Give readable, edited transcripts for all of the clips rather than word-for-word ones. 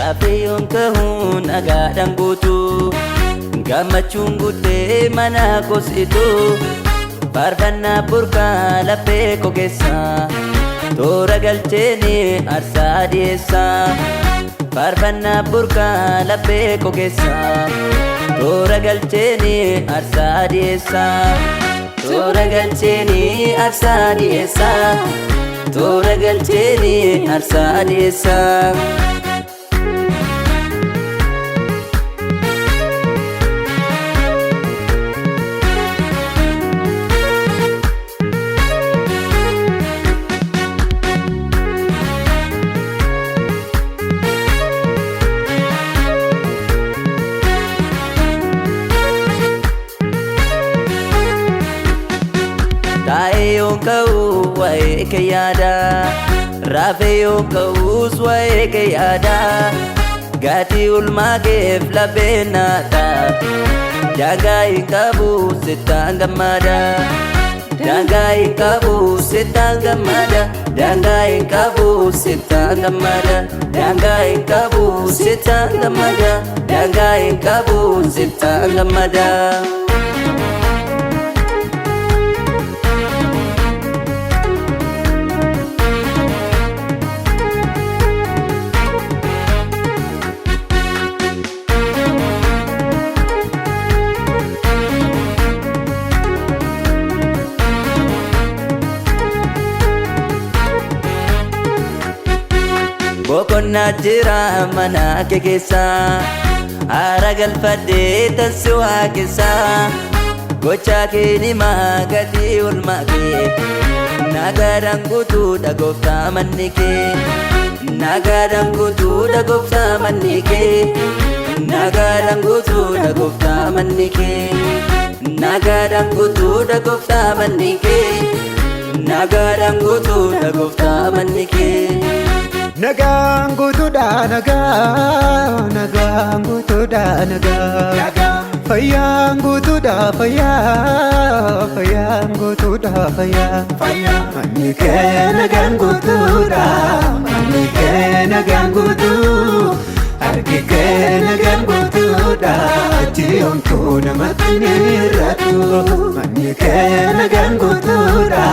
Raafeeyyoon ka'uun nagaadhaan guutuu gammachuun guutee mana kositu faarfannaa burqaa laphee koo keessa toora galcheeni aarsaa dhiyeessa faarfannaa burqaa laphee koo keessa toora galcheeni aarsaa dhiyeessa toora galcheeni aarsaa dhiyeessa toora galcheeni aarsaa dhiyeessa. Taa'eeyyoon ka'uu waa'ee kee yaada raafeeyyoon ka'uus waa'ee kee yaada gaatii ulmaa keef lapheen naata daangaa hin qabu sittaan gammada daangaa hin qabu sittaan gammada daangaa hin qabu sittaan gammada daangaa hin qabu sittaan gammada daangaa hin qabu sittaan gammada. Boqonnaa jira mana kee keessa haara galfadhee tansi waaqessa gochaa kee himaa gatii oolmaa kee nagaadhaan guutuudha gooftaa manni kee nagaadhaan guutuudha gooftaa manni kee nagaadhaan guutuudha gooftaa manni kee nagaadhaan guutuudha gooftaa manni kee nagaadhaan guutuudha gooftaa manni kee. Nagaan guutuudha nagaan guutuudha nagaa fayyaan guutuudha fayyaan guutuudha fayyaa manni kee nagaan guutuudha manni kee nagaan guutuu harki kee nagaan guutuudha jiyoomtuu namatti ni hir'atu manni kee nagaan guutuudha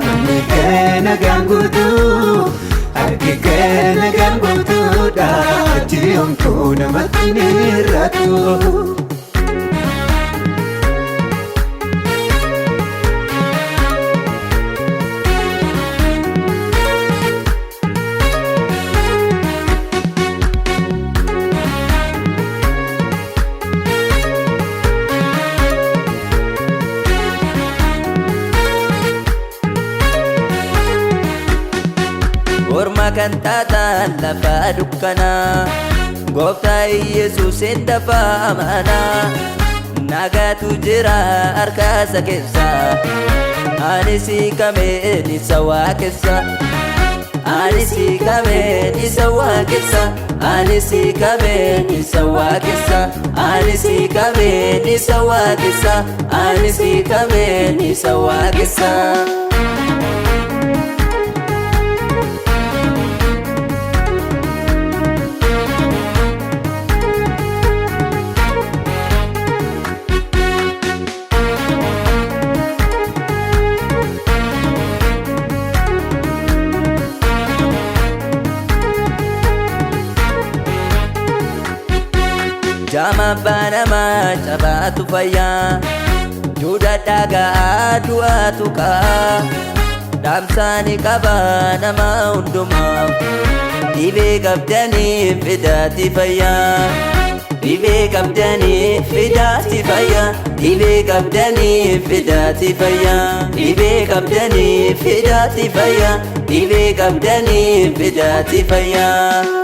manni kee nagaan guutuu. Harki kee nagaan guutuudha jiyoomtuu namatti ni hir'atu. Orma kan taatan lafa dukkanaa gooftaa Yesuusin dafaa amanaa nagaatu jira harka isaa keessa ani si kameen isa waaqessa ani si kameen isa waaqessa ani si kameen isa waaqessa ani si kameen isa waaqessa ani si kameen isa waaqessa. Jama banamaa cabaatu fayyaa duudha dhagaa du'aatu ka'a dhaamsaani qaba nama hundumaaf dhibee qabdanii fidaati fayyaa dhibee qabdanii fidaati fayyaa dhibee qabdanii fidaati fayyaa dhibee qabdanii fidaati fayyaa dhibee qabdanii fidaati fayyaa.